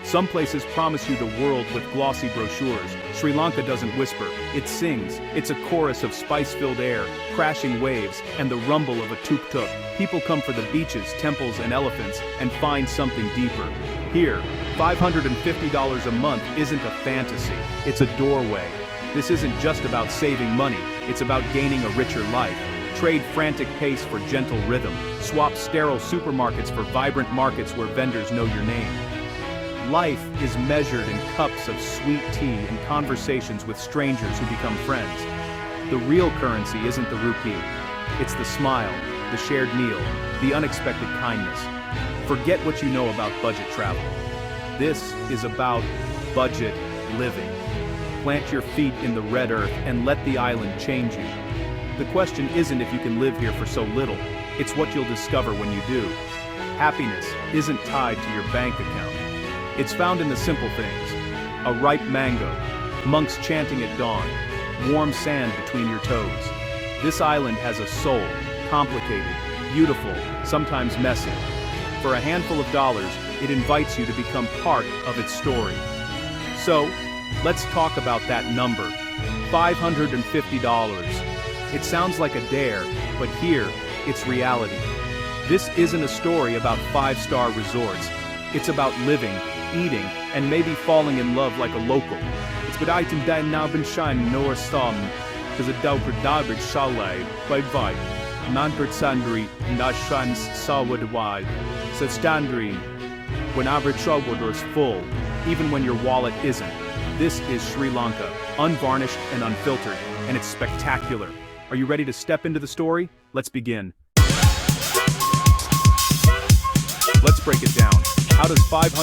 Some places promise you the world with glossy brochures. Sri Lanka doesn't whisper, it sings. It's a chorus of spice-filled air, crashing waves, and the rumble of a tuk-tuk. People come for the beaches, temples, and elephants, and find something deeper. Here, $550 a month isn't a fantasy, it's a doorway. This isn't just about saving money, it's about gaining a richer life. Trade frantic pace for gentle rhythm. Swap sterile supermarkets for vibrant markets where vendors know your name. Life is measured in cups of sweet tea and conversations with strangers who become friends. The real currency isn't the rupee. It's the smile, the shared meal, the unexpected kindness. Forget what you know about budget travel. This is about budget living. Plant your feet in the red earth and let the island change you. The question isn't if you can live here for so little, it's what you'll discover when you do. Happiness isn't tied to your bank account. It's found in the simple things. A ripe mango, monks chanting at dawn, warm sand between your toes. This island has a soul, complicated, beautiful, sometimes messy. For a handful of dollars, it invites you to become part of its story. So, let's talk about that number. $550. It sounds like a dare, but here, it's reality. This isn't a story about five-star resorts. It's about living, eating, and maybe falling in love like a local. It's bedeit in dein Nabenschein nur stam, because a dauper dabrig shalai, by vibe. Nanpert sandri, nashans sawadwad, so standri, when average shawwador's full, even when your wallet isn't. This is Sri Lanka, unvarnished and unfiltered, and it's spectacular. Are you ready to step into the story? Let's begin. Let's break it down. How does $550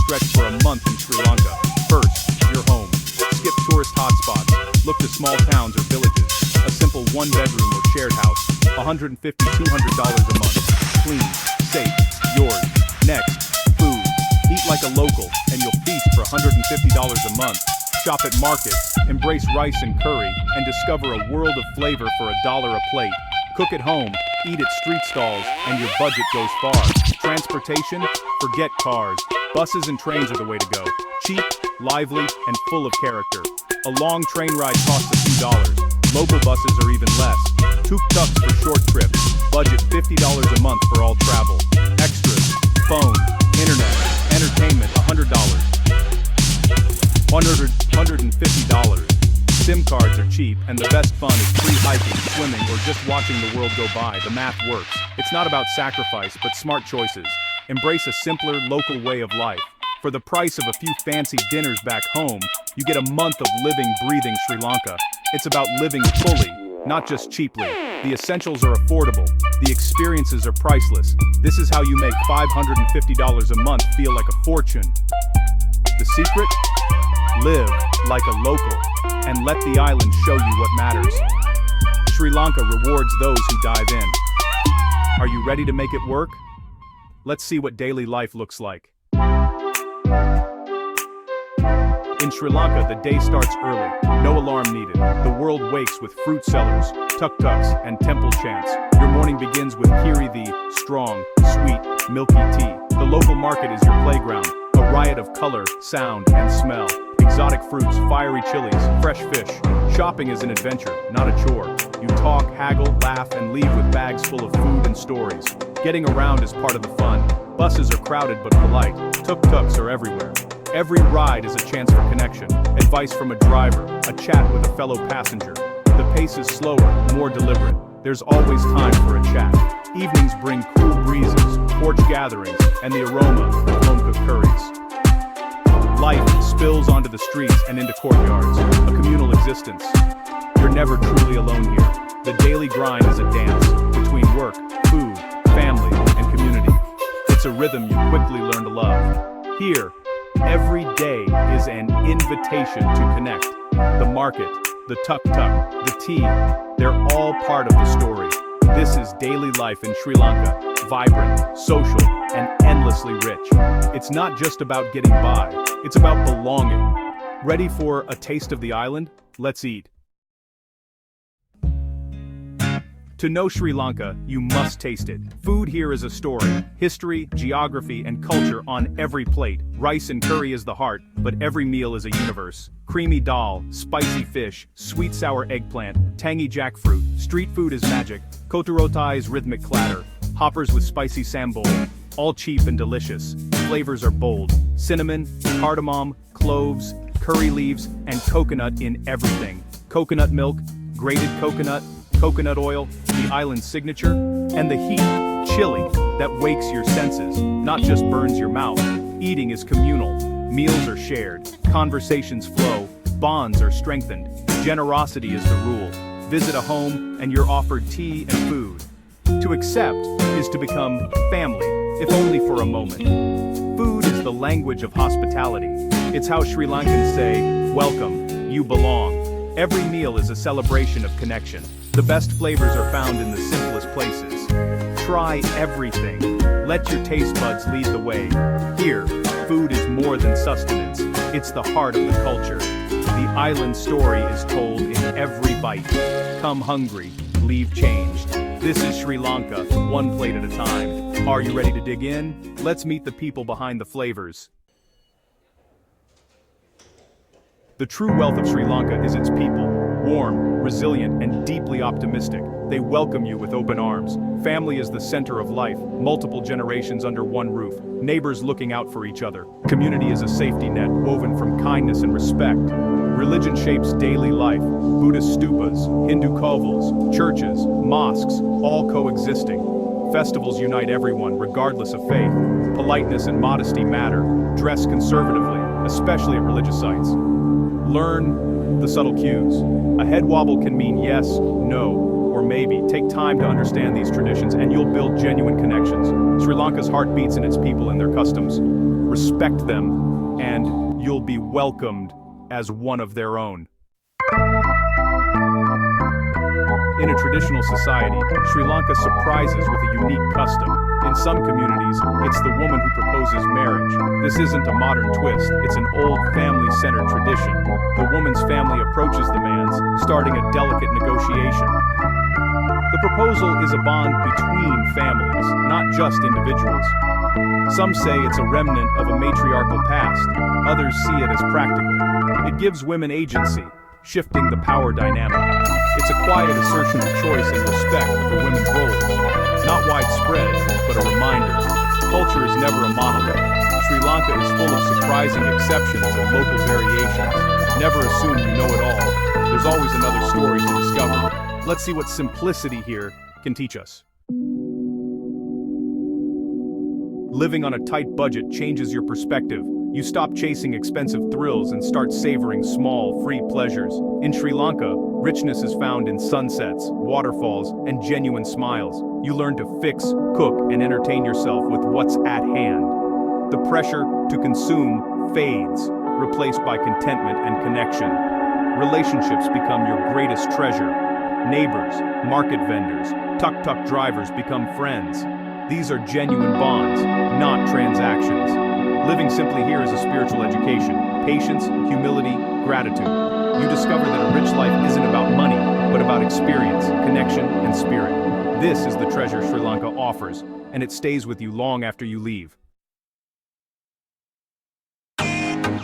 stretch for a month in Sri Lanka? First, your home. Skip tourist hotspots. Look to small towns or villages. A simple one-bedroom or shared house. $150–200 a month. Clean, safe, yours. Next, food. Eat like a local, and you'll feast for $150 a month. Shop at markets, embrace rice and curry, and discover a world of flavor for $1 a plate. Cook at home, eat at street stalls, and your budget goes far. Transportation? Forget cars. Buses and trains are the way to go. Cheap, lively, and full of character. A long train ride costs a few dollars. Local buses are even less. Tuk-tuks for short trips. Budget $50 a month for all travel. Extras, phone, internet, entertainment, $100. $150. SIM cards are cheap, and the best fun is free hiking, swimming, or just watching the world go by. The math works. It's not about sacrifice, but smart choices. Embrace a simpler, local way of life. For the price of a few fancy dinners back home, you get a month of living, breathing Sri Lanka. It's about living fully, not just cheaply. The essentials are affordable. The experiences are priceless. This is how you make $550 a month feel like a fortune. The secret? Live like a local, and let the island show you what matters. Sri Lanka rewards those who dive in. Are you ready to make it work? Let's see what daily life looks like. In Sri Lanka, the day starts early, no alarm needed. The world wakes with fruit sellers, tuk-tuks, and temple chants. Your morning begins with kiri, the strong, sweet, milky tea. The local market is your playground, a riot of color, sound, and smell. Exotic fruits, fiery chilies, fresh fish. Shopping is an adventure, not a chore. You talk, haggle, laugh, and leave with bags full of food and stories. Getting around is part of the fun. Buses are crowded but polite. Tuk-tuks are everywhere. Every ride is a chance for connection. Advice from a driver, a chat with a fellow passenger. The pace is slower, more deliberate. There's always time for a chat. Evenings bring cool breezes, porch gatherings, and the aroma of home-cooked curries. Life spills onto the streets and into courtyards, a communal existence. You're never truly alone here. The daily grind is a dance between work, food, family, and community. It's a rhythm you quickly learn to love. Here, every day is an invitation to connect. The market, the tuk-tuk, the tea, they're all part of the story. This is daily life in Sri Lanka, vibrant, social, and endlessly rich. It's not just about getting by, it's about belonging. Ready for a taste of the island? Let's eat. To know Sri Lanka, you must taste it. Food here is a story. History, geography, and culture on every plate. Rice and curry is the heart, but every meal is a universe. Creamy dal, spicy fish, sweet sour eggplant, tangy jackfruit. Street food is magic. Koturotai rhythmic clatter. Hoppers with spicy sambol. All cheap and delicious. Flavors are bold. Cinnamon, cardamom, cloves, curry leaves, and coconut in everything. Coconut milk, grated coconut oil, the island's signature, and the heat, chili, that wakes your senses, not just burns your mouth. Eating is communal, meals are shared, conversations flow, bonds are strengthened, generosity is the rule. Visit a home and you're offered tea and food. To accept is to become family, if only for a moment. Food is the language of hospitality. It's how Sri Lankans say, welcome, you belong. Every meal is a celebration of connection. The best flavors are found in the simplest places. Try everything. Let your taste buds lead the way. Here, food is more than sustenance. It's the heart of the culture. The island story is told in every bite. Come hungry, leave changed. This is Sri Lanka, one plate at a time. Are you ready to dig in? Let's meet the people behind the flavors. The true wealth of Sri Lanka is its people. Warm, resilient, and deeply optimistic. They welcome you with open arms. Family is the center of life, multiple generations under one roof, neighbors looking out for each other. Community is a safety net woven from kindness and respect. Religion shapes daily life. Buddhist stupas, Hindu kovals, churches, mosques, all coexisting. Festivals unite everyone, regardless of faith. Politeness and modesty matter. Dress conservatively, especially at religious sites. Learn the subtle cues. A head wobble can mean yes, no, or maybe. Take time to understand these traditions and you'll build genuine connections. Sri Lanka's heart beats in its people and their customs. Respect them, and you'll be welcomed as one of their own. In a traditional society, Sri Lanka surprises with a unique custom. In some communities, it's the woman who proposes marriage. This isn't a modern twist, it's an old family-centered tradition. The woman's family approaches the man's, starting a delicate negotiation. The proposal is a bond between families, not just individuals. Some say it's a remnant of a matriarchal past, others see it as practical. It gives women agency, shifting the power dynamic. It's a quiet assertion of choice and respect for women's roles. Not widespread, but a reminder. Culture is never a monolith. Sri Lanka is full of surprising exceptions and local variations. Never assume you know it all. There's always another story to discover. Let's see what simplicity here can teach us. Living on a tight budget changes your perspective. You stop chasing expensive thrills and start savoring small, free pleasures. In Sri Lanka, richness is found in sunsets, waterfalls, and genuine smiles. You learn to fix, cook, and entertain yourself with what's at hand. The pressure to consume fades, replaced by contentment and connection. Relationships become your greatest treasure. Neighbors, market vendors, tuk-tuk drivers become friends. These are genuine bonds, not transactions. Living simply here is a spiritual education. Patience, humility, gratitude. You discover that a rich life isn't about money, but about experience, connection, and spirit. This is the treasure Sri Lanka offers, and it stays with you long after you leave.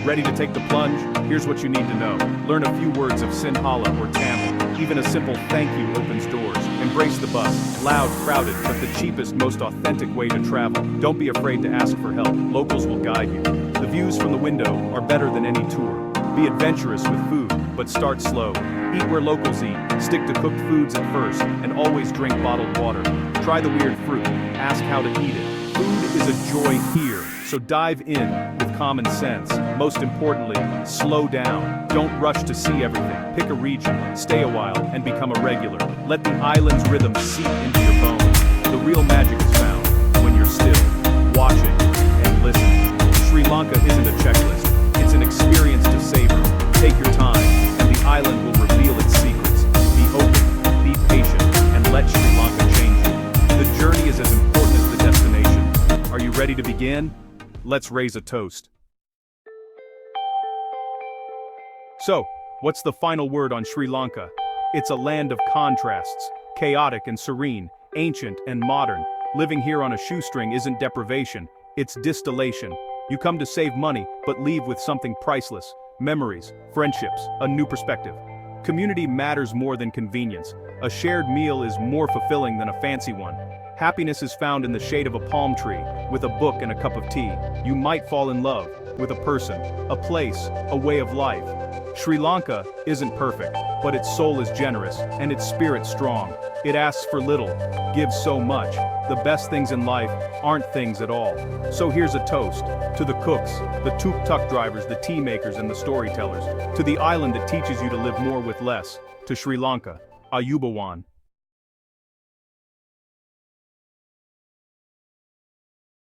Ready to take the plunge? Here's what you need to know. Learn a few words of Sinhala or Tamil. Even a simple thank you opens doors. Embrace the bus. Loud, crowded, but the cheapest, most authentic way to travel. Don't be afraid to ask for help. Locals will guide you. The views from the window are better than any tour. Be adventurous with food, but start slow. Eat where locals eat. Stick to cooked foods at first, and always drink bottled water. Try the weird fruit. Ask how to eat it. Food is a joy here, so dive in with common sense. Most importantly, slow down. Don't rush to see everything. Pick a region, stay a while, and become a regular. Let the island's rhythm seep into your bones. The real magic is found when you're still, watching, and listening. Sri Lanka isn't a checklist. It's an experience to savor. Take your time, and the island will reveal its secrets. Be open, be patient, and let Sri Lanka change you. The journey is as important as the destination. Are you ready to begin? Let's raise a toast. So, what's the final word on Sri Lanka? It's a land of contrasts. chaotic and serene, ancient and modern. Living here on a shoestring isn't deprivation, it's distillation. You come to save money, but leave with something priceless: memories, friendships, a new perspective. Community matters more than convenience. A shared meal is more fulfilling than a fancy one. Happiness is found in the shade of a palm tree, with a book and a cup of tea. You might fall in love with a person, a place, a way of life. Sri Lanka isn't perfect, but its soul is generous, and its spirit strong. It asks for little, gives so much. The best things in life aren't things at all. So here's a toast to the cooks, the tuk-tuk drivers, the tea makers, and the storytellers, to the island that teaches you to live more with less, to Sri Lanka, Ayubawan.